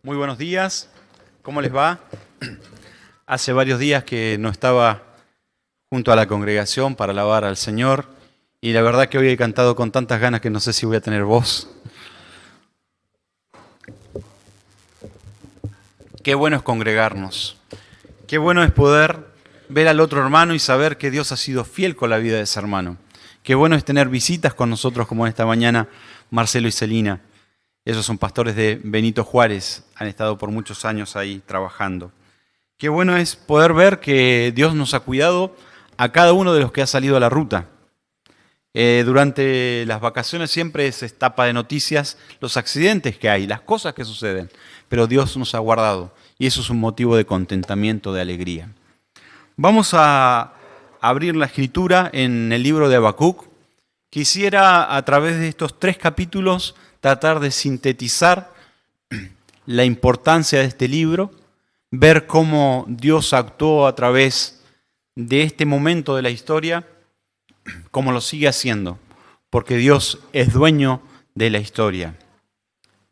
Muy buenos días, ¿cómo les va? Hace varios días que no estaba junto a la congregación para alabar al Señor y la verdad que hoy he cantado con tantas ganas que no sé si voy a tener voz. Qué bueno es congregarnos, qué bueno es poder ver al otro hermano y saber que Dios ha sido fiel con la vida de ese hermano. Qué bueno es tener visitas con nosotros como esta mañana Marcelo y Celina. Ellos son pastores de Benito Juárez, han estado por muchos años ahí trabajando. Qué bueno es poder ver que Dios nos ha cuidado a cada uno de los que ha salido a la ruta. Durante las vacaciones siempre se tapa de noticias los accidentes que hay, las cosas que suceden, pero Dios nos ha guardado y eso es un motivo de contentamiento, de alegría. Vamos a abrir la escritura en el libro de Habacuc. Quisiera a través de estos 3 capítulos tratar de sintetizar la importancia de este libro, ver cómo Dios actuó a través de este momento de la historia, cómo lo sigue haciendo, porque Dios es dueño de la historia.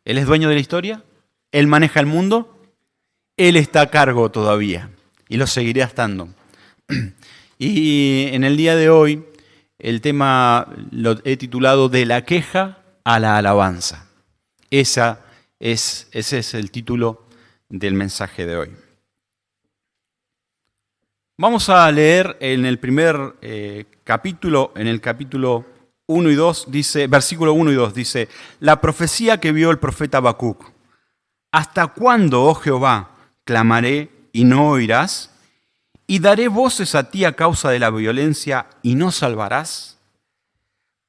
¿Él es dueño de la historia? ¿Él maneja el mundo? Él está a cargo todavía y lo seguirá estando. Y en el día de hoy el tema lo he titulado De la queja a la alabanza. Ese es el título del mensaje de hoy. Vamos a leer en el primer capítulo, en el capítulo 1 y 2, dice, versículo 1 y 2, dice: la profecía que vio el profeta Habacuc. ¿Hasta cuándo, oh Jehová, clamaré y no oirás? ¿Y daré voces a ti a causa de la violencia y no salvarás?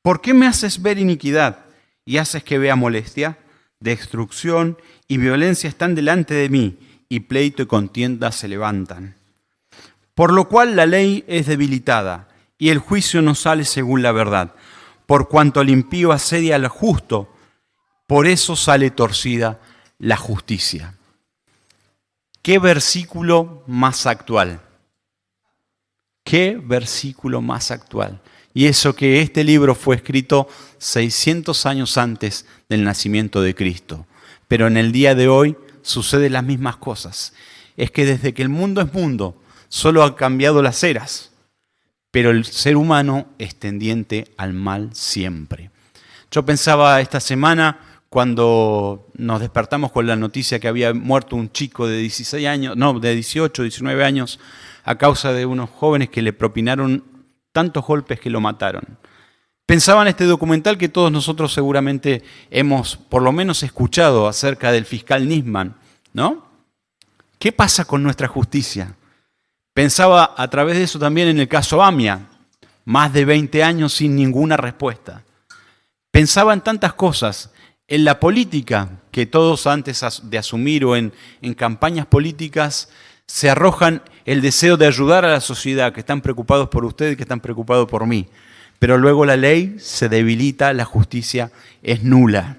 ¿Por qué me haces ver iniquidad y haces que vea molestia? Destrucción y violencia están delante de mí, y pleito y contienda se levantan. Por lo cual la ley es debilitada, y el juicio no sale según la verdad. Por cuanto el impío asedia al justo, por eso sale torcida la justicia. ¿Qué versículo más actual? ¿Qué versículo más actual? Y eso que este libro fue escrito 600 años antes del nacimiento de Cristo. Pero en el día de hoy suceden las mismas cosas. Es que desde que el mundo es mundo, solo han cambiado las eras. Pero el ser humano es tendiente al mal siempre. Yo pensaba esta semana, cuando nos despertamos con la noticia que había muerto un chico de 16 años, no, de 18, 19 años, a causa de unos jóvenes que le propinaron tantos golpes que lo mataron. Pensaba en este documental que todos nosotros seguramente hemos por lo menos escuchado acerca del fiscal Nisman, ¿no? ¿Qué pasa con nuestra justicia? Pensaba a través de eso también en el caso Amia, más de 20 años sin ninguna respuesta. Pensaba en tantas cosas, en la política, que todos antes de asumir o en campañas políticas se arrojan el deseo de ayudar a la sociedad, que están preocupados por ustedes, que están preocupados por mí. Pero luego la ley se debilita, la justicia es nula.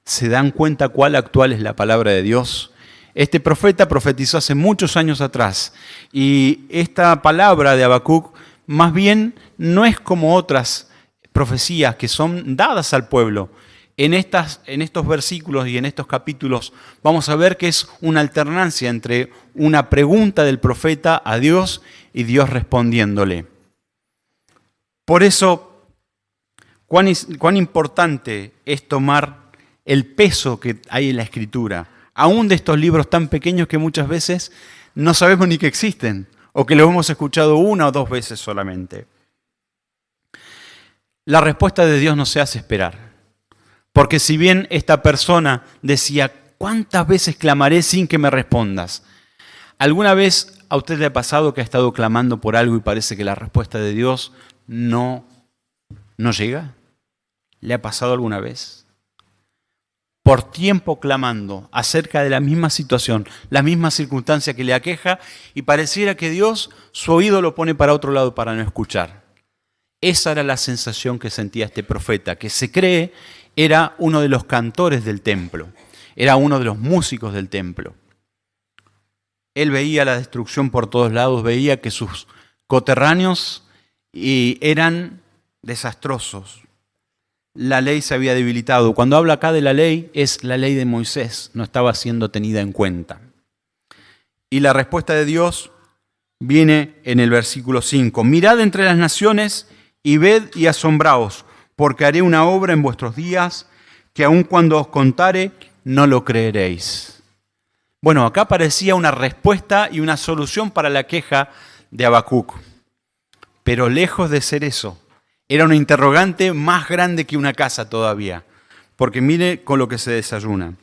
¿Se dan cuenta cuál actual es la palabra de Dios? Este profeta profetizó hace muchos años atrás y esta palabra de Habacuc más bien no es como otras profecías que son dadas al pueblo. En estos versículos y en estos capítulos vamos a ver que es una alternancia entre una pregunta del profeta a Dios y Dios respondiéndole. Por eso, cuán importante es tomar el peso que hay en la Escritura, aún de estos libros tan pequeños que muchas veces no sabemos ni que existen, o que los hemos escuchado 1 o 2 veces solamente. La respuesta de Dios no se hace esperar. Porque si bien esta persona decía, ¿cuántas veces clamaré sin que me respondas? ¿Alguna vez a usted le ha pasado que ha estado clamando por algo y parece que la respuesta de Dios no llega? ¿Le ha pasado alguna vez? Por tiempo clamando acerca de la misma situación, la misma circunstancia que le aqueja y pareciera que Dios su oído lo pone para otro lado para no escuchar. Esa era la sensación que sentía este profeta, que se cree era uno de los cantores del templo, era uno de los músicos del templo. Él veía la destrucción por todos lados, veía que sus coterráneos eran desastrosos. la ley se había debilitado. Cuando habla acá de la ley, es la ley de Moisés, no estaba siendo tenida en cuenta. Y la respuesta de Dios viene en el versículo 5. Mirad entre las naciones y ved y asombraos, porque haré una obra en vuestros días que aun cuando os contare, no lo creeréis. Bueno, acá parecía una respuesta y una solución para la queja de Habacuc. Pero lejos de ser eso, era una interrogante más grande que una casa todavía. Porque mire con lo que se desayuna.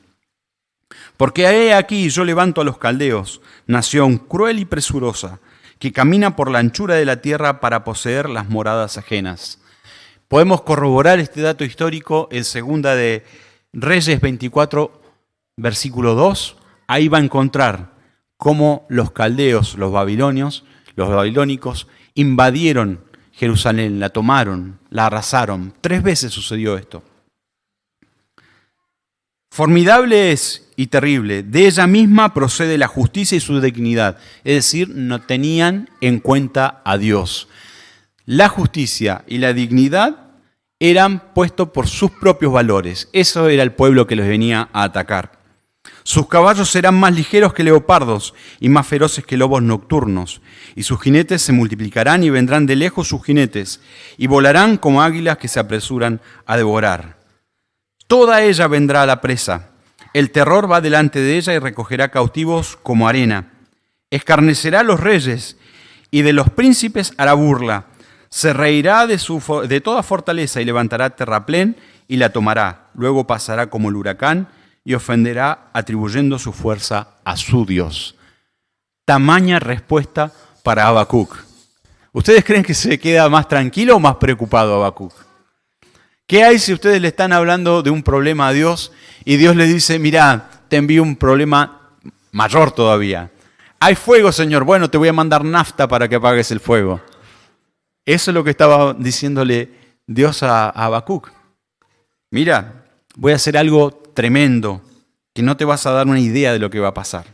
Porque he aquí yo levanto a los caldeos, nación cruel y presurosa, que camina por la anchura de la tierra para poseer las moradas ajenas. Podemos corroborar este dato histórico en 2 de Reyes 24, versículo 2. Ahí va a encontrar cómo los caldeos, los babilónicos, invadieron Jerusalén, la tomaron, la arrasaron. 3 veces sucedió esto. Formidable es y terrible. De ella misma procede la justicia y su dignidad. Es decir, no tenían en cuenta a Dios. La justicia y la dignidad eran puestos por sus propios valores. Eso era el pueblo que les venía a atacar. Sus caballos serán más ligeros que leopardos y más feroces que lobos nocturnos. Y sus jinetes se multiplicarán y vendrán de lejos sus jinetes y volarán como águilas que se apresuran a devorar. Toda ella vendrá a la presa. El terror va delante de ella y recogerá cautivos como arena. Escarnecerá a los reyes y de los príncipes hará burla. Se reirá de toda fortaleza y levantará terraplén y la tomará. Luego pasará como el huracán y ofenderá atribuyendo su fuerza a su Dios. Tamaña respuesta para Habacuc. ¿Ustedes creen que se queda más tranquilo o más preocupado Habacuc? ¿Qué hay si ustedes le están hablando de un problema a Dios y Dios les dice, mira, te envío un problema mayor todavía? Hay fuego, Señor. Bueno, te voy a mandar nafta para que apagues el fuego. Eso es lo que estaba diciéndole Dios a Habacuc. Mira, voy a hacer algo tremendo que no te vas a dar una idea de lo que va a pasar.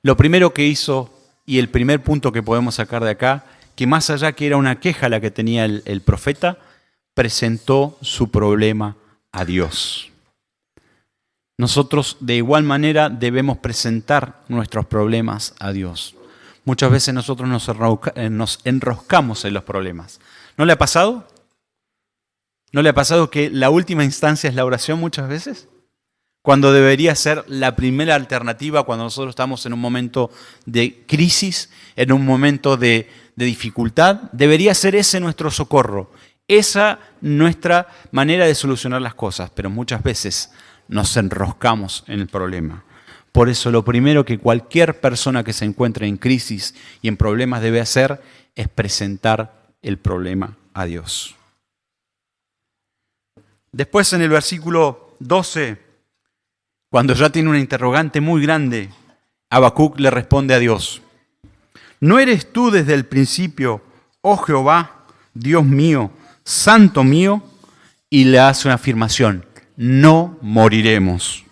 Lo primero que hizo y el primer punto que podemos sacar de acá, que más allá que era una queja la que tenía el profeta, presentó su problema a Dios. Nosotros de igual manera debemos presentar nuestros problemas a Dios. Muchas veces nosotros nos enroscamos en los problemas. ¿No le ha pasado? ¿No le ha pasado que la última instancia es la oración muchas veces? Cuando debería ser la primera alternativa cuando nosotros estamos en un momento de crisis, en un momento de dificultad, debería ser ese nuestro socorro, esa nuestra manera de solucionar las cosas, pero muchas veces nos enroscamos en el problema. Por eso lo primero que cualquier persona que se encuentre en crisis y en problemas debe hacer es presentar el problema a Dios. Después en el versículo 12, cuando ya tiene una interrogante muy grande, Habacuc le responde a Dios: ¿no eres tú desde el principio, oh Jehová, Dios mío, santo mío? Y le hace una afirmación: no moriremos.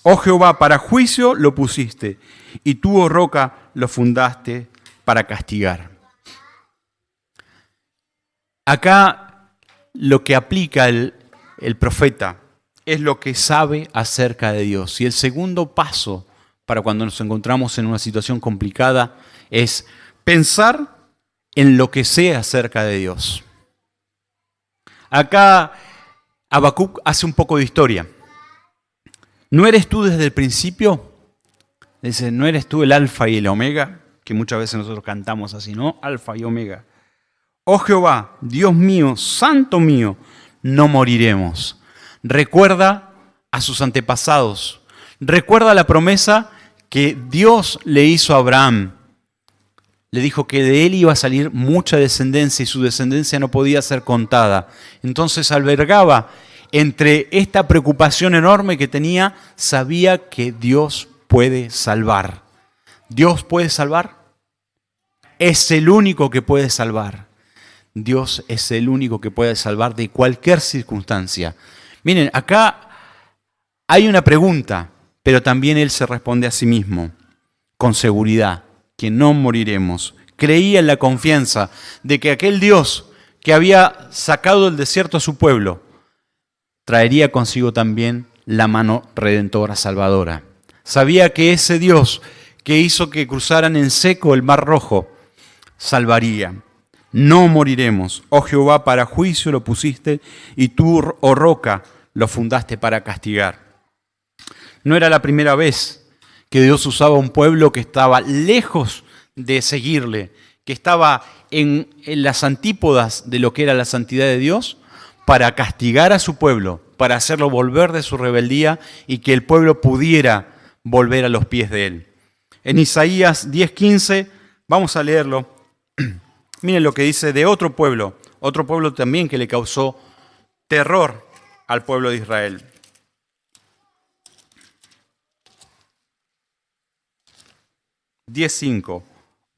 Oh Jehová, para juicio lo pusiste, y tú, oh roca, lo fundaste para castigar. Acá lo que aplica el profeta es lo que sabe acerca de Dios. Y el segundo paso para cuando nos encontramos en una situación complicada es pensar en lo que sé acerca de Dios. Acá Habacuc hace un poco de historia. ¿No eres tú desde el principio? Dice, ¿no eres tú el alfa y el omega? Que muchas veces nosotros cantamos así, ¿no? Alfa y omega. Oh Jehová, Dios mío, santo mío, no moriremos. Recuerda a sus antepasados. Recuerda la promesa que Dios le hizo a Abraham. Le dijo que de él iba a salir mucha descendencia y su descendencia no podía ser contada. Entonces albergaba entre esta preocupación enorme que tenía, sabía que Dios puede salvar. ¿Dios puede salvar? Es el único que puede salvar. Dios es el único que puede salvar de cualquier circunstancia. Miren, acá hay una pregunta, pero también él se responde a sí mismo, con seguridad, que no moriremos. Creía en la confianza de que aquel Dios que había sacado del desierto a su pueblo, traería consigo también la mano redentora salvadora. Sabía que ese Dios que hizo que cruzaran en seco el Mar Rojo, salvaría. No moriremos, oh Jehová, para juicio lo pusiste, y tú, oh roca, lo fundaste para castigar. No era la primera vez que Dios usaba un pueblo que estaba lejos de seguirle, que estaba en las antípodas de lo que era la santidad de Dios, para castigar a su pueblo, para hacerlo volver de su rebeldía y que el pueblo pudiera volver a los pies de él. En Isaías 10:15, vamos a leerlo. Miren lo que dice de otro pueblo también que le causó terror al pueblo de Israel. (10:5)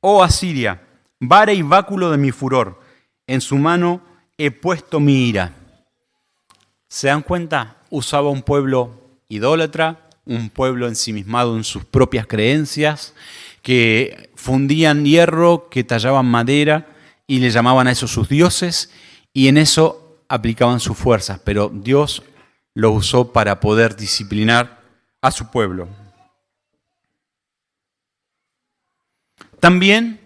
Oh Asiria, vara y báculo de mi furor, en su mano he puesto mi ira. ¿Se dan cuenta? Usaba un pueblo idólatra, un pueblo ensimismado en sus propias creencias, que fundían hierro, que tallaban madera y le llamaban a eso sus dioses, y en eso aplicaban sus fuerzas, pero Dios lo usó para poder disciplinar a su pueblo. También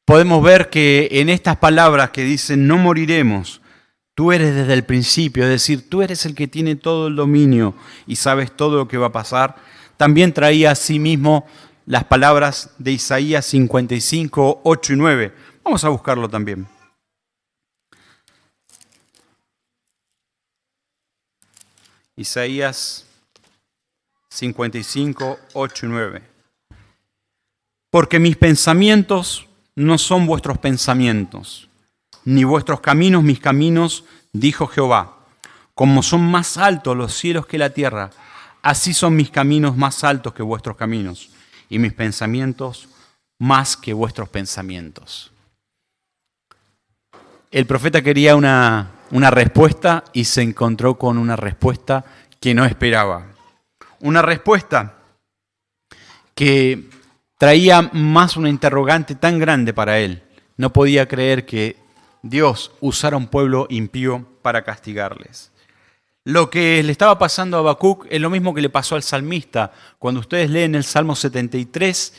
podemos ver que en estas palabras que dicen no moriremos, tú eres desde el principio, es decir, tú eres el que tiene todo el dominio y sabes todo lo que va a pasar. También traía a sí mismo las palabras de Isaías 55, 8 y 9. Vamos a buscarlo también. Isaías 55, 8 y 9. Porque mis pensamientos no son vuestros pensamientos, ni vuestros caminos mis caminos, dijo Jehová. Como son más altos los cielos que la tierra, así son mis caminos más altos que vuestros caminos, y mis pensamientos más que vuestros pensamientos. El profeta quería una respuesta y se encontró con una respuesta que no esperaba. Una respuesta que traía más una interrogante tan grande para él. No podía creer que Dios usara un pueblo impío para castigarles. Lo que le estaba pasando a Habacuc es lo mismo que le pasó al salmista. Cuando ustedes leen el Salmo 73,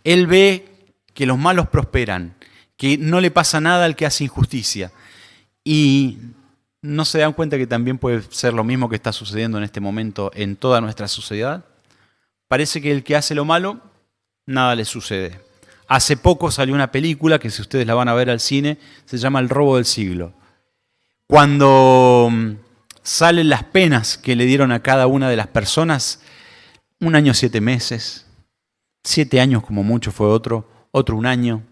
él ve que los malos prosperan, que no le pasa nada al que hace injusticia. Y no se dan cuenta que también puede ser lo mismo que está sucediendo en este momento en toda nuestra sociedad. Parece que el que hace lo malo, nada le sucede. Hace poco salió una película que si ustedes la van a ver al cine, se llama El robo del siglo. Cuando salen las penas que le dieron a cada una de las personas, 1 año 7 meses, 7 años como mucho fue otro 1 año.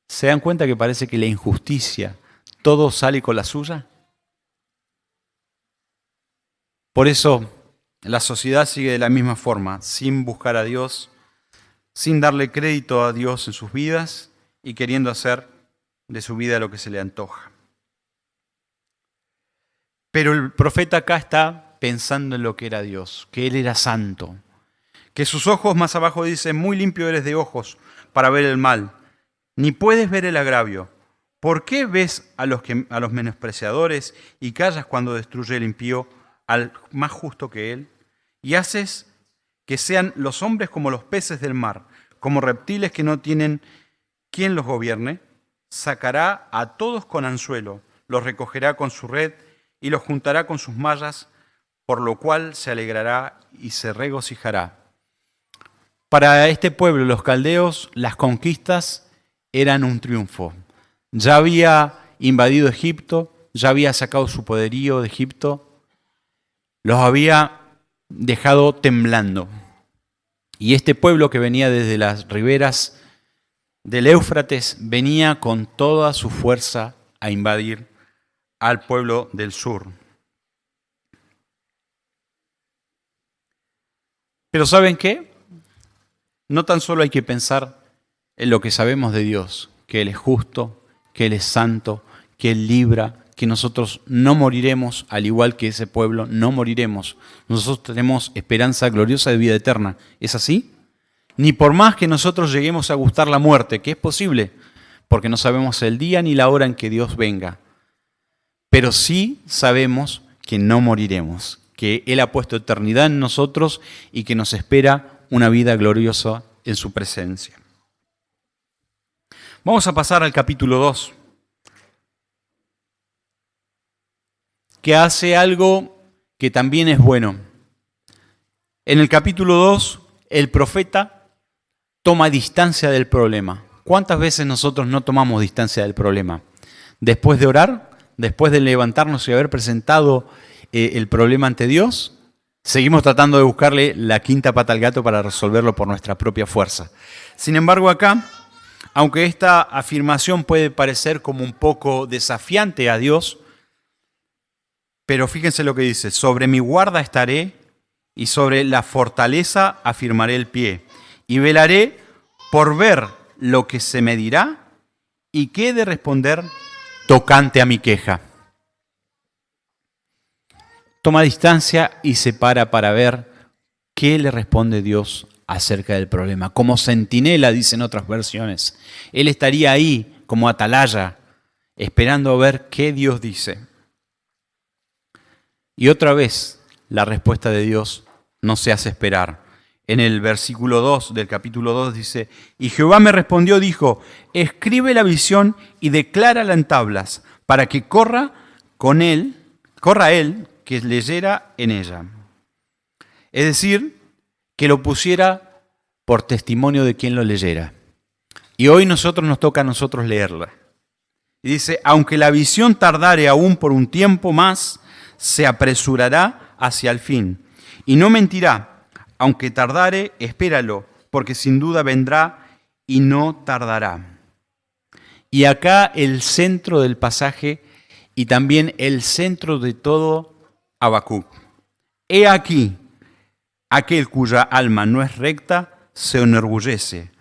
¿Se dan cuenta que parece que la injusticia, todo sale con la suya? Por eso la sociedad sigue de la misma forma, sin buscar a Dios, sin darle crédito a Dios en sus vidas y queriendo hacer de su vida lo que se le antoja. Pero el profeta acá está pensando en lo que era Dios, que Él era santo, que sus ojos más abajo dicen, muy limpio eres de ojos para ver el mal, ni puedes ver el agravio. ¿Por qué ves a los menospreciadores y callas cuando destruye el impío al más justo que él? Y haces que sean los hombres como los peces del mar, como reptiles que no tienen quien los gobierne. Sacará a todos con anzuelo, los recogerá con su red y los juntará con sus mallas, por lo cual se alegrará y se regocijará. Para este pueblo, los caldeos, las conquistas eran un triunfo. Ya había invadido Egipto, ya había sacado su poderío de Egipto, los había dejado temblando. Y este pueblo que venía desde las riberas del Éufrates venía con toda su fuerza a invadir al pueblo del sur. Pero ¿saben qué? No tan solo hay que pensar en lo que sabemos de Dios, que Él es justo, que Él es santo, que Él libra, que nosotros no moriremos, al igual que ese pueblo, no moriremos. Nosotros tenemos esperanza gloriosa de vida eterna. ¿Es así? Ni por más que nosotros lleguemos a gustar la muerte, que es posible, porque no sabemos el día ni la hora en que Dios venga. Pero sí sabemos que no moriremos, que Él ha puesto eternidad en nosotros y que nos espera una vida gloriosa en su presencia. Vamos a pasar al capítulo 2, que hace algo que también es bueno. En el capítulo 2, el profeta toma distancia del problema. ¿Cuántas veces nosotros no tomamos distancia del problema? Después de orar, después de levantarnos y haber presentado el problema ante Dios, seguimos tratando de buscarle la quinta pata al gato para resolverlo por nuestra propia fuerza. Sin embargo, acá, aunque esta afirmación puede parecer como un poco desafiante a Dios, pero fíjense lo que dice: sobre mi guarda estaré y sobre la fortaleza afirmaré el pie, y velaré por ver lo que se me dirá y qué he de responder tocante a mi queja. Toma distancia y se para ver qué le responde Dios acerca del problema. Como centinela, dicen otras versiones. Él estaría ahí como atalaya, esperando a ver qué Dios dice. Y otra vez, la respuesta de Dios no se hace esperar. En el versículo 2 del capítulo 2 dice: y Jehová me respondió, dijo: escribe la visión y declárala en tablas, para que corra él que leyera en ella. Es decir, que lo pusiera por testimonio de quien lo leyera. Y hoy nos toca a nosotros leerla. Y dice: aunque la visión tardare aún por un tiempo más, se apresurará hacia el fin. Y no mentirá: aunque tardare, espéralo, porque sin duda vendrá y no tardará. Y acá el centro del pasaje y también el centro de todo Habacuc. He aquí, aquel cuya alma no es recta se enorgullece,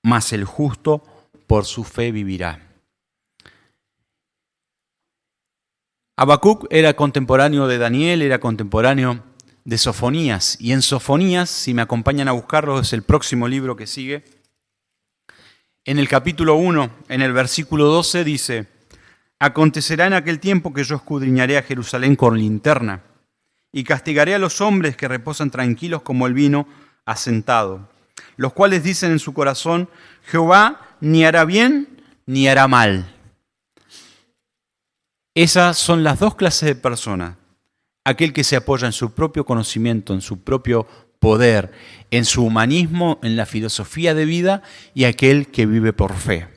mas el justo por su fe vivirá. Habacuc era contemporáneo de Daniel, era contemporáneo de Sofonías. Y en Sofonías, si me acompañan a buscarlo, es el próximo libro que sigue. En el capítulo 1, en el versículo 12, dice: acontecerá en aquel tiempo que yo escudriñaré a Jerusalén con linterna y castigaré a los hombres que reposan tranquilos como el vino asentado, los cuales dicen en su corazón: Jehová ni hará bien ni hará mal. Esas son las dos clases de personas. Aquel que se apoya en su propio conocimiento, en su propio poder, en su humanismo, en la filosofía de vida, y aquel que vive por fe.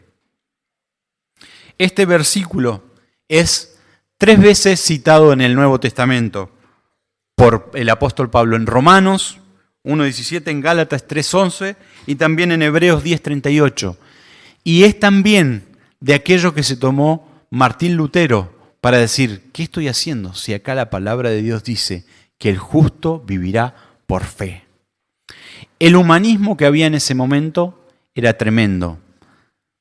Este versículo es 3 veces citado en el Nuevo Testamento por el apóstol Pablo en Romanos 1:17, en Gálatas 3:11 y también en Hebreos 10:38. Y es también de aquello que se tomó Martín Lutero para decir: ¿qué estoy haciendo si acá la palabra de Dios dice que el justo vivirá por fe? El humanismo que había en ese momento era tremendo.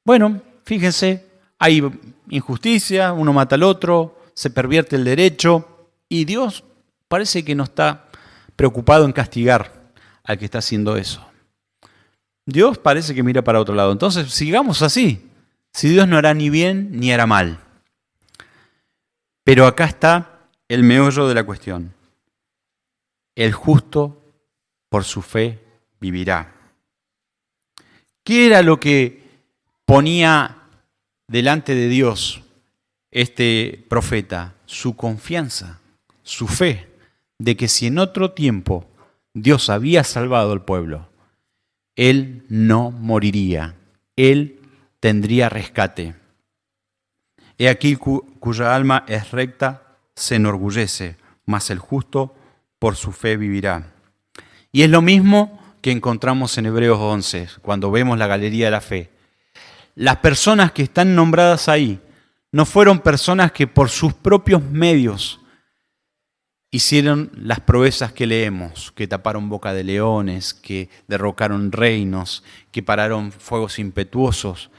Bueno, fíjense, hay injusticia, uno mata al otro, se pervierte el derecho y Dios parece que no está preocupado en castigar al que está haciendo eso. Dios parece que mira para otro lado. Entonces, sigamos así. Si Dios no hará ni bien ni hará mal. Pero acá está el meollo de la cuestión. El justo por su fe vivirá. ¿Qué era lo que ponía delante de Dios este profeta? Su confianza, su fe, de que si en otro tiempo Dios había salvado al pueblo, Él no moriría, Él tendría rescate. He aquí cuya alma es recta, se enorgullece, mas el justo por su fe vivirá. Y es lo mismo que encontramos en Hebreos 11, cuando vemos la galería de la fe. Las personas que están nombradas ahí no fueron personas que por sus propios medios hicieron las proezas que leemos, que taparon boca de leones, que derrocaron reinos, que pararon fuegos impetuosos.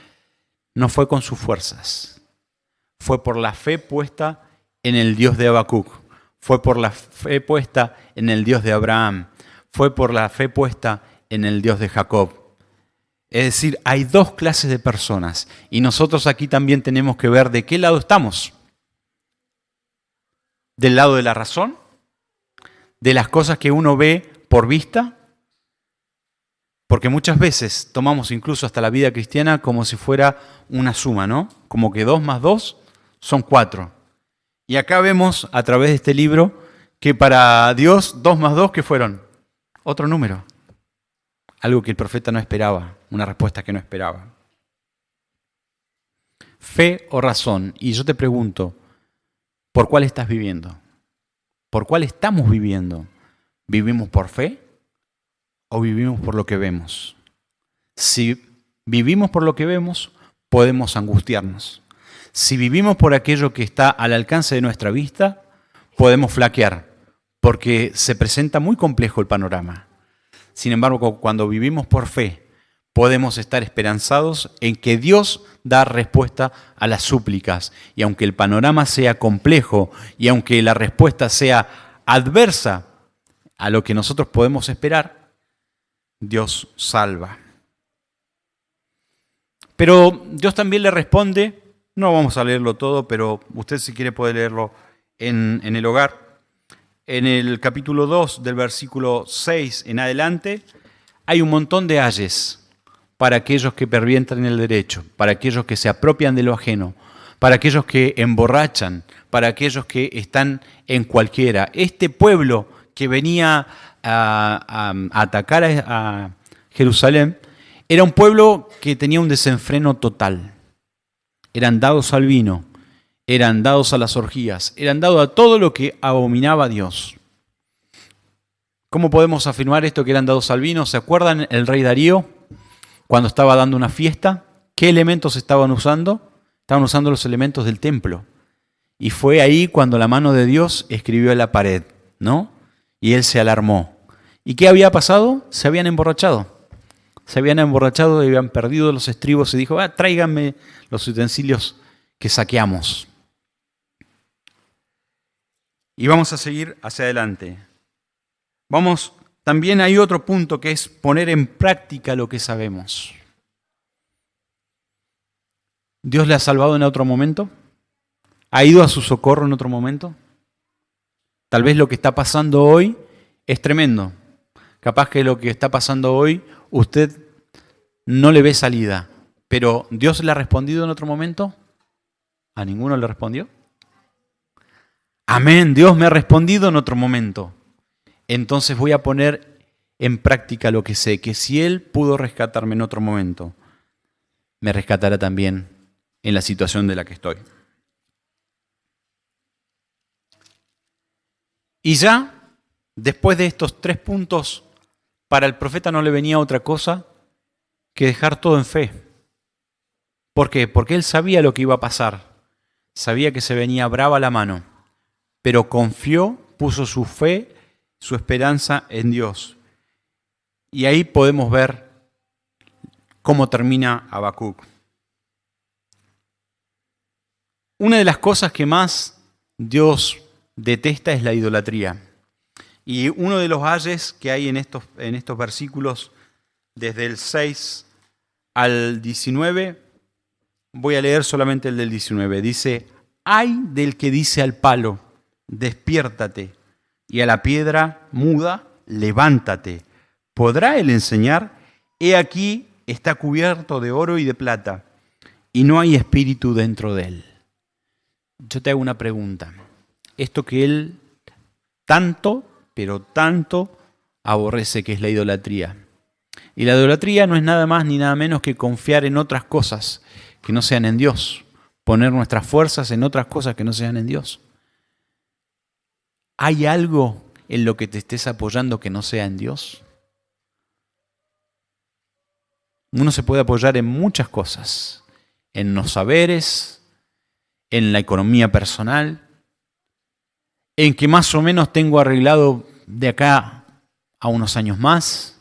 No fue con sus fuerzas. Fue por la fe puesta en el Dios de Habacuc. Fue por la fe puesta en el Dios de Abraham. Fue por la fe puesta en el Dios de Jacob. Es decir, hay dos clases de personas y nosotros aquí también tenemos que ver de qué lado estamos. ¿Del lado de la razón? ¿De las cosas que uno ve por vista? Porque muchas veces tomamos incluso hasta la vida cristiana como si fuera una suma, ¿no? Como que 2 más 2 son 4. Y acá vemos a través de este libro que para Dios 2 más 2, ¿qué fueron? Otro número. Algo que el profeta no esperaba, una respuesta que no esperaba. Fe o razón. Y yo te pregunto, ¿por cuál estás viviendo? ¿Por cuál estamos viviendo? ¿Vivimos por fe o vivimos por lo que vemos? Si vivimos por lo que vemos, podemos angustiarnos. Si vivimos por aquello que está al alcance de nuestra vista, podemos flaquear, porque se presenta muy complejo el panorama. Sin embargo, cuando vivimos por fe, podemos estar esperanzados en que Dios da respuesta a las súplicas. Y aunque el panorama sea complejo y aunque la respuesta sea adversa a lo que nosotros podemos esperar, Dios salva. Pero Dios también le responde, no vamos a leerlo todo, pero usted si quiere puede leerlo en el hogar. En el capítulo 2 del versículo 6 en adelante, hay un montón de ayes para aquellos que pervientan el derecho, para aquellos que se apropian de lo ajeno, para aquellos que emborrachan, para aquellos que están en cualquiera. Este pueblo que venía a atacar a Jerusalén era un pueblo que tenía un desenfreno total. Eran dados al vino, eran dados a las orgías, eran dados a todo lo que abominaba a Dios. ¿Cómo podemos afirmar esto que eran dados al vino? ¿Se acuerdan el rey Darío cuando estaba dando una fiesta? ¿Qué elementos estaban usando? Estaban usando los elementos del templo. Y fue ahí cuando la mano de Dios escribió en la pared, ¿no? Y él se alarmó. ¿Y qué había pasado? Se habían emborrachado. Se habían emborrachado y habían perdido los estribos y dijo, tráiganme los utensilios que saqueamos. Y vamos a seguir hacia adelante. También hay otro punto que es poner en práctica lo que sabemos. ¿Dios le ha salvado en otro momento? ¿Ha ido a su socorro en otro momento? Tal vez lo que está pasando hoy es tremendo. Capaz que lo que está pasando hoy usted no le ve salida. Pero ¿Dios le ha respondido en otro momento? ¿A ninguno le respondió? Amén, Dios me ha respondido en otro momento. Entonces voy a poner en práctica lo que sé, que si Él pudo rescatarme en otro momento, me rescatará también en la situación de la que estoy. Y ya, después de estos 3 puntos, para el profeta no le venía otra cosa que dejar todo en fe. ¿Por qué? Porque él sabía lo que iba a pasar. Sabía que se venía brava la mano, pero confió, puso su fe, su esperanza en Dios. Y ahí podemos ver cómo termina Habacuc. Una de las cosas que más Dios detesta es la idolatría. Y uno de los ayes que hay en estos versículos, desde el 6 al 19, voy a leer solamente el del 19. Dice, ay del que dice al palo, despiértate, y a la piedra muda, levántate. ¿Podrá él enseñar? He aquí está cubierto de oro y de plata, y no hay espíritu dentro de él. Yo te hago una pregunta. Esto que él tanto, pero tanto aborrece, que es la idolatría. Y la idolatría no es nada más ni nada menos que confiar en otras cosas que no sean en Dios. Poner nuestras fuerzas en otras cosas que no sean en Dios. ¿Hay algo en lo que te estés apoyando que no sea en Dios? Uno se puede apoyar en muchas cosas. En los saberes, en la economía personal, en que más o menos tengo arreglado de acá a unos años más.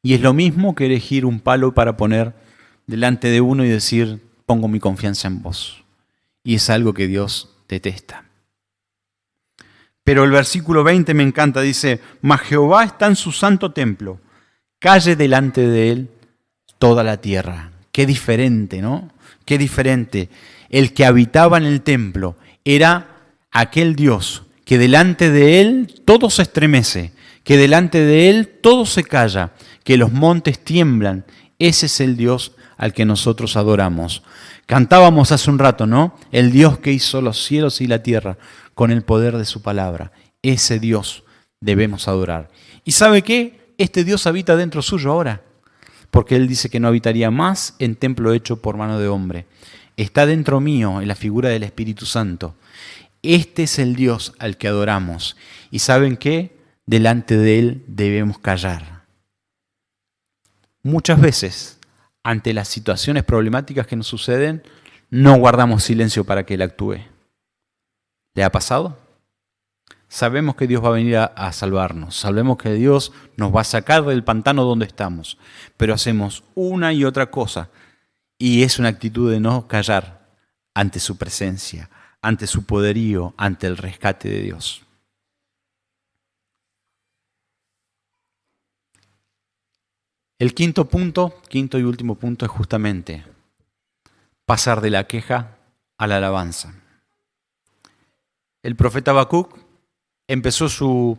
Y es lo mismo que elegir un palo para poner delante de uno y decir, pongo mi confianza en vos. Y es algo que Dios detesta. Pero el versículo 20 me encanta, dice, mas Jehová está en su santo templo, calle delante de él toda la tierra. Qué diferente, ¿no? Qué diferente. El que habitaba en el templo era aquel Dios que delante de él todo se estremece, que delante de él todo se calla, que los montes tiemblan. Ese es el Dios al que nosotros adoramos. Cantábamos hace un rato, ¿no? El Dios que hizo los cielos y la tierra con el poder de su palabra. Ese Dios debemos adorar. ¿Y sabe qué? Este Dios habita dentro suyo ahora, porque Él dice que no habitaría más en templo hecho por mano de hombre. Está dentro mío en la figura del Espíritu Santo. Este es el Dios al que adoramos. ¿Y saben qué? Delante de Él debemos callar. Muchas veces, ante las situaciones problemáticas que nos suceden, no guardamos silencio para que Él actúe. ¿Le ha pasado? Sabemos que Dios va a venir a salvarnos, sabemos que Dios nos va a sacar del pantano donde estamos, pero hacemos una y otra cosa y es una actitud de no callar ante su presencia, ante su poderío, ante el rescate de Dios. El quinto y último punto es justamente pasar de la queja a la alabanza. El profeta Habacuc empezó su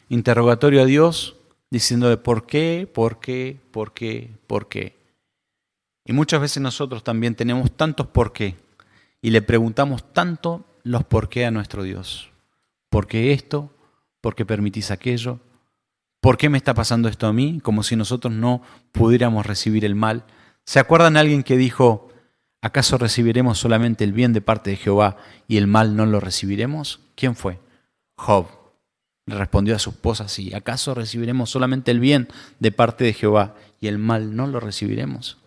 interrogatorio a Dios diciéndole ¿por qué? ¿Por qué? ¿Por qué? ¿Por qué? Y muchas veces nosotros también tenemos tantos por qué y le preguntamos tanto los por qué a nuestro Dios. ¿Por qué esto? ¿Por qué permitís aquello? ¿Por qué me está pasando esto a mí? Como si nosotros no pudiéramos recibir el mal. ¿Se acuerdan de alguien que dijo, ¿acaso recibiremos solamente el bien de parte de Jehová y el mal no lo recibiremos? ¿Quién fue? Job. Le respondió a su esposa así, ¿acaso recibiremos solamente el bien de parte de Jehová y el mal no lo recibiremos?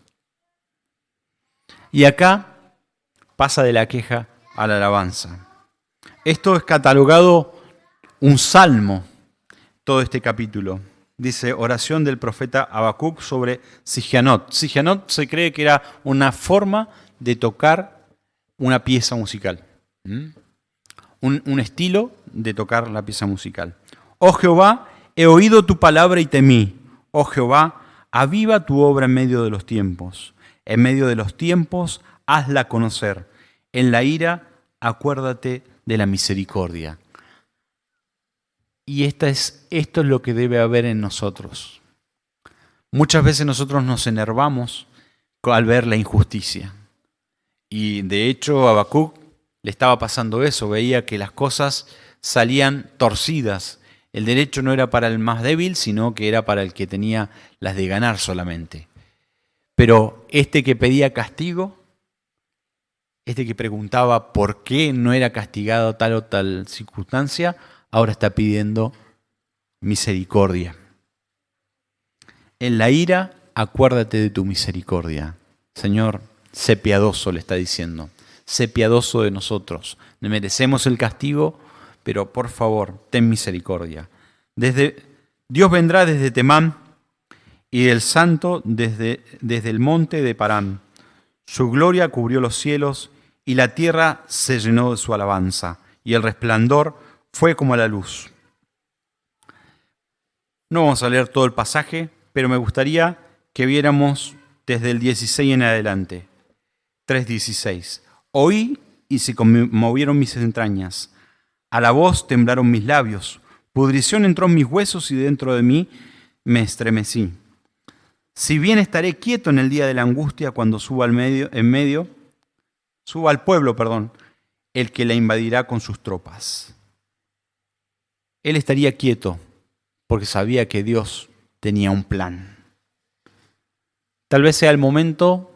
Y acá pasa de la queja a la alabanza. Esto es catalogado un salmo, todo este capítulo. Dice, oración del profeta Habacuc sobre Sigianot. Sigianot se cree que era una forma de tocar una pieza musical. Un estilo de tocar la pieza musical. Oh Jehová, he oído tu palabra y temí. Oh Jehová, aviva tu obra en medio de los tiempos. En medio de los tiempos, hazla conocer. En la ira, acuérdate de la misericordia. Y esto es lo que debe haber en nosotros. Muchas veces nosotros nos enervamos al ver la injusticia. Y de hecho a Habacuc le estaba pasando eso, veía que las cosas salían torcidas. El derecho no era para el más débil, sino que era para el que tenía las de ganar solamente. Pero este que pedía castigo, este que preguntaba por qué no era castigado tal o tal circunstancia, ahora está pidiendo misericordia. En la ira, acuérdate de tu misericordia. Señor, sé piadoso, le está diciendo. Sé piadoso de nosotros. Merecemos el castigo, pero por favor, ten misericordia. Dios vendrá desde Temán y el Santo desde el monte de Parán. Su gloria cubrió los cielos y la tierra se llenó de su alabanza, y el resplandor fue como la luz. No vamos a leer todo el pasaje, pero me gustaría que viéramos desde el 16 en adelante. 3:16. Oí y se conmovieron mis entrañas. A la voz temblaron mis labios. Pudrición entró en mis huesos y dentro de mí me estremecí. Si bien estaré quieto en el día de la angustia cuando suba al pueblo, el que la invadirá con sus tropas. Él estaría quieto porque sabía que Dios tenía un plan. Tal vez sea el momento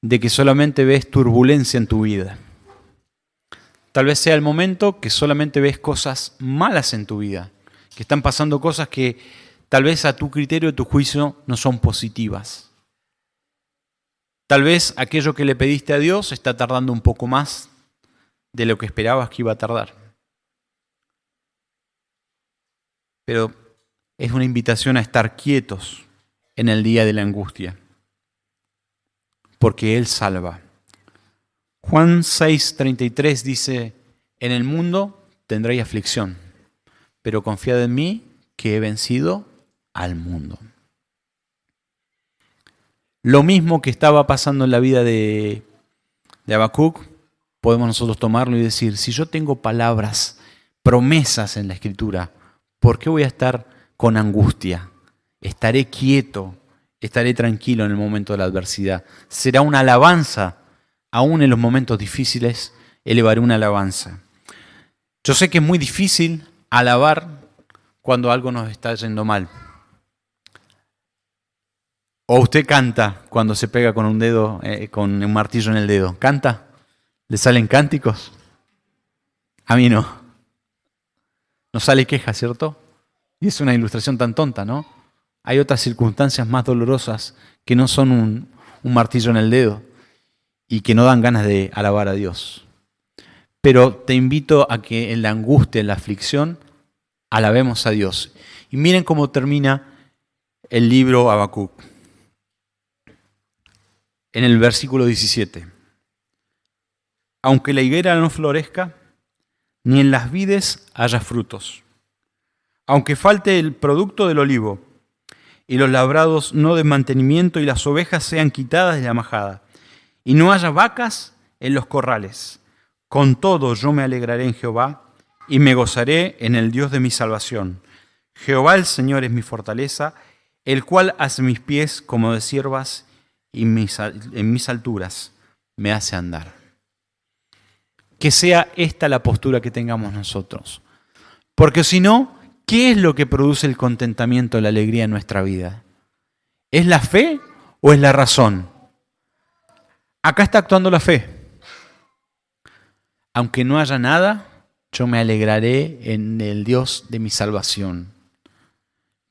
de que solamente ves turbulencia en tu vida. Tal vez sea el momento que solamente ves cosas malas en tu vida, que están pasando cosas que tal vez a tu criterio, a tu juicio, no son positivas. Tal vez aquello que le pediste a Dios está tardando un poco más de lo que esperabas que iba a tardar. Pero es una invitación a estar quietos en el día de la angustia, porque Él salva. Juan 6:33 dice, en el mundo tendréis aflicción, pero confiad en mí que he vencido al mundo. Lo mismo que estaba pasando en la vida de Habacuc, podemos nosotros tomarlo y decir, si yo tengo palabras, promesas en la Escritura, ¿por qué voy a estar con angustia? Estaré quieto, estaré tranquilo en el momento de la adversidad. Será una alabanza, aún en los momentos difíciles, elevaré una alabanza. Yo sé que es muy difícil alabar cuando algo nos está yendo mal. O usted canta cuando se pega con un dedo, con un martillo en el dedo. ¿Canta? ¿Le salen cánticos? A mí no. No sale queja, ¿cierto? Y es una ilustración tan tonta, ¿no? Hay otras circunstancias más dolorosas que no son un martillo en el dedo y que no dan ganas de alabar a Dios. Pero te invito a que en la angustia, en la aflicción, alabemos a Dios. Y miren cómo termina el libro Habacuc. En el versículo 17. Aunque la higuera no florezca, ni en las vides haya frutos. Aunque falte el producto del olivo, y los labrados no den mantenimiento, y las ovejas sean quitadas de la majada, y no haya vacas en los corrales. Con todo yo me alegraré en Jehová, y me gozaré en el Dios de mi salvación. Jehová el Señor es mi fortaleza, el cual hace mis pies como de ciervas, y en mis alturas me hace andar. Que sea esta la postura que tengamos nosotros. Porque si no, ¿qué es lo que produce el contentamiento, la alegría en nuestra vida? ¿Es la fe o es la razón? Acá está actuando la fe. Aunque no haya nada, yo me alegraré en el Dios de mi salvación.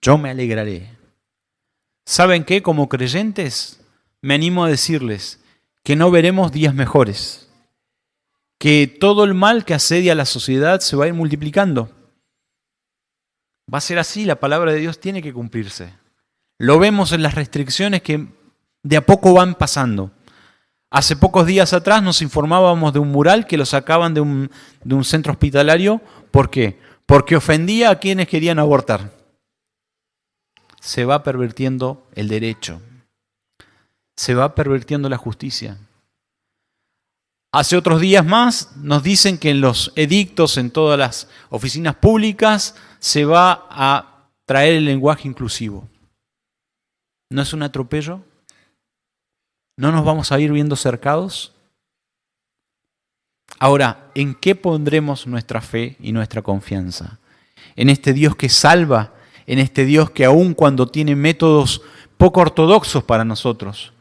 Yo me alegraré. ¿Saben qué? Como creyentes, me animo a decirles que no veremos días mejores, que todo el mal que asedia a la sociedad se va a ir multiplicando. Va a ser así, la palabra de Dios tiene que cumplirse. Lo vemos en las restricciones que de a poco van pasando. Hace pocos días atrás nos informábamos de un mural que lo sacaban de un centro hospitalario. ¿Por qué? Porque ofendía a quienes querían abortar. Se va pervirtiendo el derecho. Se va pervirtiendo la justicia. Hace otros días más nos dicen que en los edictos, en todas las oficinas públicas, se va a traer el lenguaje inclusivo. ¿No es un atropello? ¿No nos vamos a ir viendo cercados? Ahora, ¿en qué pondremos nuestra fe y nuestra confianza? ¿En este Dios que salva? ¿En este Dios que aun cuando tiene métodos poco ortodoxos para nosotros,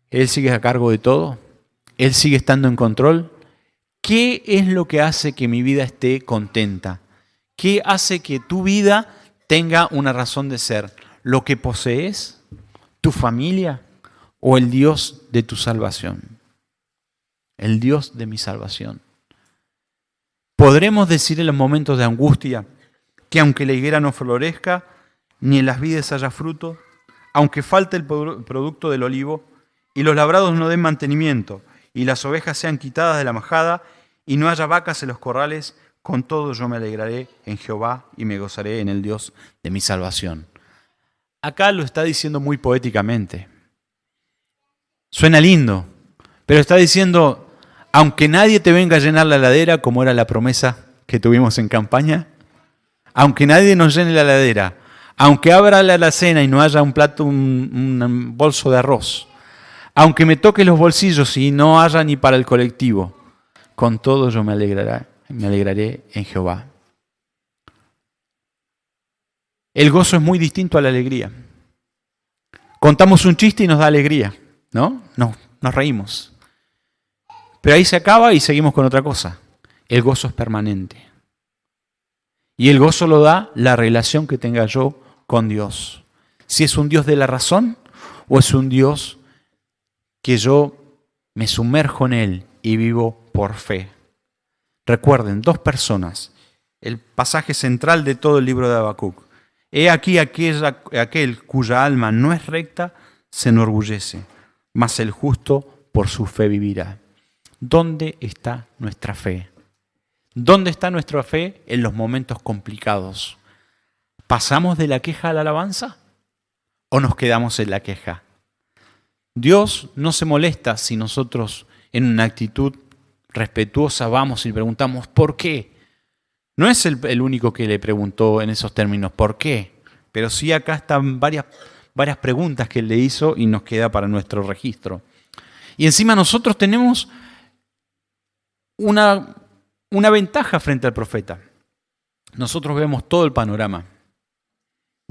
Él sigue a cargo de todo? ¿Él sigue estando en control? ¿Qué es lo que hace que mi vida esté contenta? ¿Qué hace que tu vida tenga una razón de ser? ¿Lo que posees? ¿Tu familia? ¿O el Dios de tu salvación? El Dios de mi salvación. Podremos decir en los momentos de angustia que aunque la higuera no florezca, ni en las vides haya fruto, aunque falte el producto del olivo, y los labrados no den mantenimiento, y las ovejas sean quitadas de la majada, y no haya vacas en los corrales, con todo yo me alegraré en Jehová y me gozaré en el Dios de mi salvación. Acá lo está diciendo muy poéticamente. Suena lindo, pero está diciendo, aunque nadie te venga a llenar la heladera, como era la promesa que tuvimos en campaña, aunque nadie nos llene la heladera, aunque abra la alacena y no haya un plato, un bolso de arroz, aunque me toque los bolsillos y no haya ni para el colectivo, con todo yo me alegraré en Jehová. El gozo es muy distinto a la alegría. Contamos un chiste y nos da alegría, ¿no? Nos reímos. Pero ahí se acaba y seguimos con otra cosa. El gozo es permanente. Y el gozo lo da la relación que tenga yo con Dios. Si es un Dios de la razón o es un Dios que yo me sumerjo en Él y vivo por fe. Recuerden, dos personas, el pasaje central de todo el libro de Habacuc. He aquí aquel cuya alma no es recta se enorgullece, mas el justo por su fe vivirá. ¿Dónde está nuestra fe? ¿Dónde está nuestra fe en los momentos complicados? ¿Pasamos de la queja a la alabanza o nos quedamos en la queja? Dios no se molesta si nosotros en una actitud respetuosa vamos y preguntamos ¿por qué? No es el único que le preguntó en esos términos ¿por qué? Pero sí acá están varias preguntas que él le hizo y nos queda para nuestro registro. Y encima nosotros tenemos una ventaja frente al profeta. Nosotros vemos todo el panorama.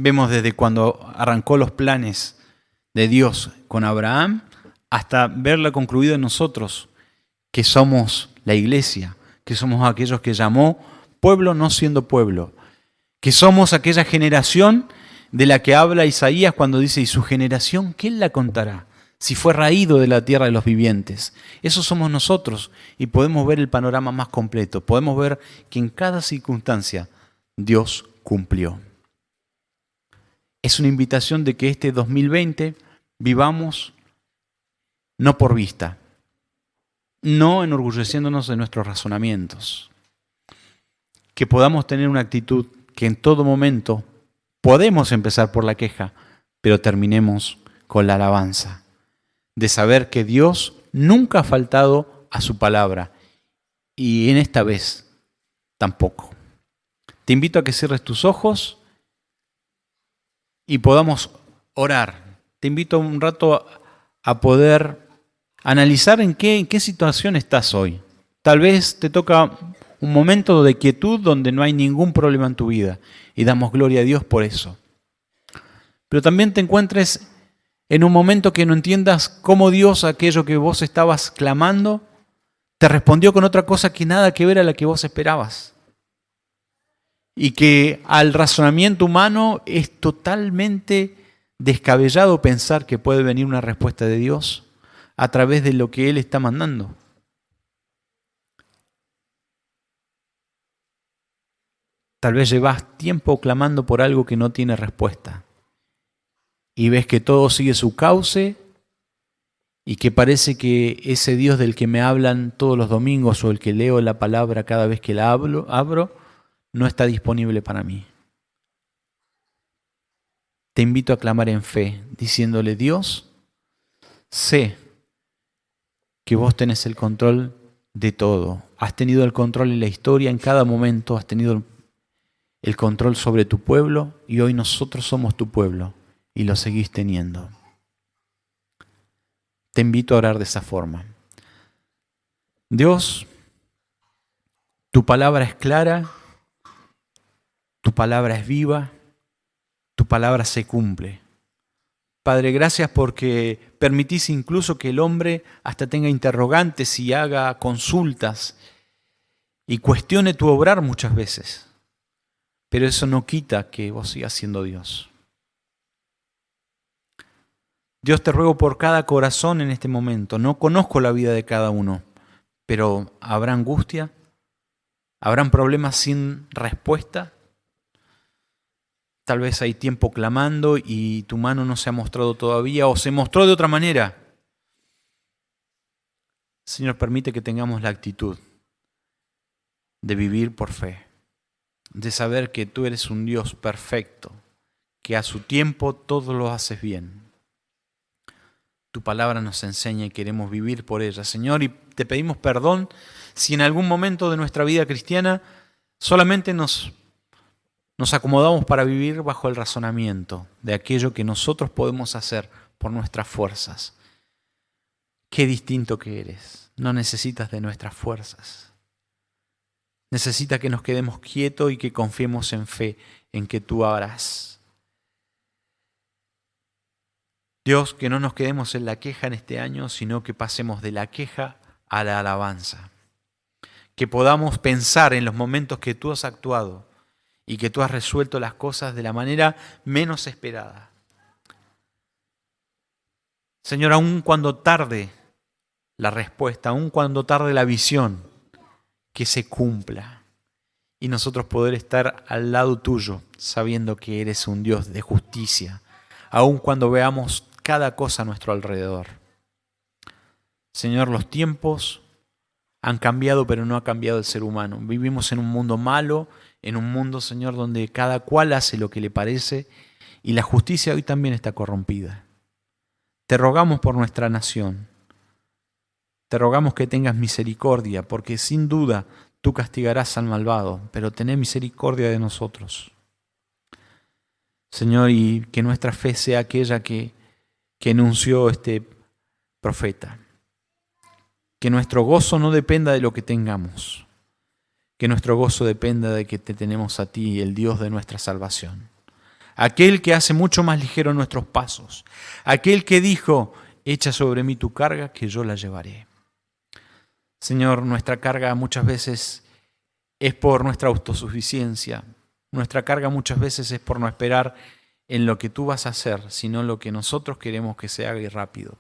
Vemos desde cuando arrancó los planes de Dios con Abraham hasta verla concluida en nosotros, que somos la iglesia, que somos aquellos que llamó pueblo no siendo pueblo, que somos aquella generación de la que habla Isaías cuando dice, ¿y su generación quién la contará? Si fue raído de la tierra de los vivientes. Eso somos nosotros y podemos ver el panorama más completo. Podemos ver que en cada circunstancia Dios cumplió. Es una invitación de que este 2020 vivamos no por vista, no enorgulleciéndonos de nuestros razonamientos, que podamos tener una actitud que en todo momento podemos empezar por la queja, pero terminemos con la alabanza, de saber que Dios nunca ha faltado a su palabra y en esta vez tampoco. Te invito a que cierres tus ojos y podamos orar. Te invito un rato a poder analizar en qué situación estás hoy. Tal vez te toca un momento de quietud donde no hay ningún problema en tu vida y damos gloria a Dios por eso. Pero también te encuentres en un momento que no entiendas cómo Dios, aquello que vos estabas clamando, te respondió con otra cosa que nada que ver a la que vos esperabas. Y que al razonamiento humano es totalmente descabellado pensar que puede venir una respuesta de Dios a través de lo que Él está mandando. Tal vez llevas tiempo clamando por algo que no tiene respuesta y ves que todo sigue su cauce y que parece que ese Dios del que me hablan todos los domingos o el que leo la palabra cada vez que la abro, no está disponible para mí. Te invito a clamar en fe, diciéndole, Dios, sé que vos tenés el control de todo. Has tenido el control en la historia, en cada momento has tenido el control sobre tu pueblo y hoy nosotros somos tu pueblo y lo seguís teniendo. Te invito a orar de esa forma. Dios, tu palabra es clara, tu palabra es viva, tu palabra se cumple. Padre, gracias porque permitís incluso que el hombre hasta tenga interrogantes y haga consultas y cuestione tu obrar muchas veces. Pero eso no quita que vos sigas siendo Dios. Dios, te ruego por cada corazón en este momento. No conozco la vida de cada uno, pero ¿habrá angustia? ¿Habrán problemas sin respuesta? Tal vez hay tiempo clamando y tu mano no se ha mostrado todavía o se mostró de otra manera. Señor, permite que tengamos la actitud de vivir por fe, de saber que tú eres un Dios perfecto, que a su tiempo todo lo haces bien. Tu palabra nos enseña y queremos vivir por ella, Señor, y te pedimos perdón si en algún momento de nuestra vida cristiana solamente nos acomodamos para vivir bajo el razonamiento de aquello que nosotros podemos hacer por nuestras fuerzas. Qué distinto que eres. No necesitas de nuestras fuerzas. Necesita que nos quedemos quietos y que confiemos en fe en que tú harás. Dios, que no nos quedemos en la queja en este año, sino que pasemos de la queja a la alabanza. Que podamos pensar en los momentos que tú has actuado y que tú has resuelto las cosas de la manera menos esperada. Señor, aun cuando tarde la respuesta, aun cuando tarde la visión, que se cumpla. Y nosotros poder estar al lado tuyo, sabiendo que eres un Dios de justicia, aun cuando veamos cada cosa a nuestro alrededor. Señor, los tiempos han cambiado, pero no ha cambiado el ser humano. Vivimos en un mundo malo, en un mundo, Señor, donde cada cual hace lo que le parece y la justicia hoy también está corrompida. Te rogamos por nuestra nación. Te rogamos que tengas misericordia, porque sin duda tú castigarás al malvado, pero tené misericordia de nosotros. Señor, y que nuestra fe sea aquella que enunció este profeta. Que nuestro gozo no dependa de lo que tengamos. Que nuestro gozo dependa de que te tenemos a ti, el Dios de nuestra salvación. Aquel que hace mucho más ligero nuestros pasos. Aquel que dijo, echa sobre mí tu carga, que yo la llevaré. Señor, nuestra carga muchas veces es por nuestra autosuficiencia. Nuestra carga muchas veces es por no esperar en lo que tú vas a hacer, sino en lo que nosotros queremos que se haga y rápido.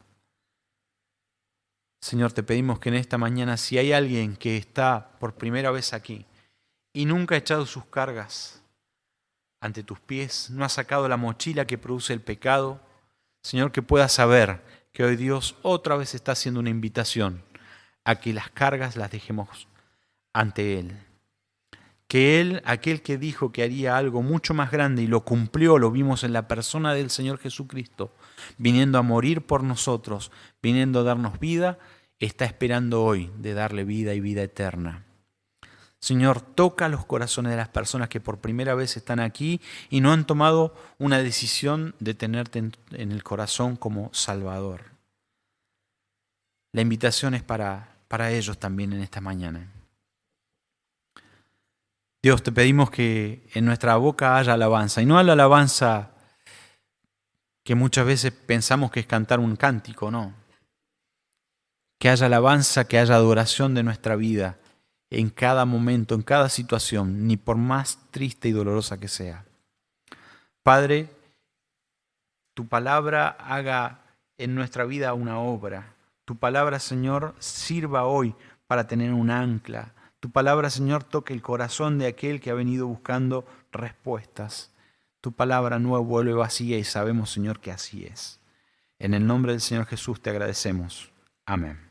Señor, te pedimos que en esta mañana, si hay alguien que está por primera vez aquí y nunca ha echado sus cargas ante tus pies, no ha sacado la mochila que produce el pecado, Señor, que pueda saber que hoy Dios otra vez está haciendo una invitación a que las cargas las dejemos ante Él. Que Él, aquel que dijo que haría algo mucho más grande y lo cumplió, lo vimos en la persona del Señor Jesucristo, viniendo a morir por nosotros, viniendo a darnos vida, está esperando hoy de darle vida y vida eterna. Señor, toca los corazones de las personas que por primera vez están aquí y no han tomado una decisión de tenerte en el corazón como Salvador. La invitación es para ellos también en esta mañana. Dios, te pedimos que en nuestra boca haya alabanza, y no la alabanza que muchas veces pensamos que es cantar un cántico, no. Que haya alabanza, que haya adoración de nuestra vida en cada momento, en cada situación, ni por más triste y dolorosa que sea. Padre, tu palabra haga en nuestra vida una obra. Tu palabra, Señor, sirva hoy para tener un ancla. Tu palabra, Señor, toque el corazón de aquel que ha venido buscando respuestas. Tu palabra no vuelve vacía y sabemos, Señor, que así es. En el nombre del Señor Jesús te agradecemos. Amén.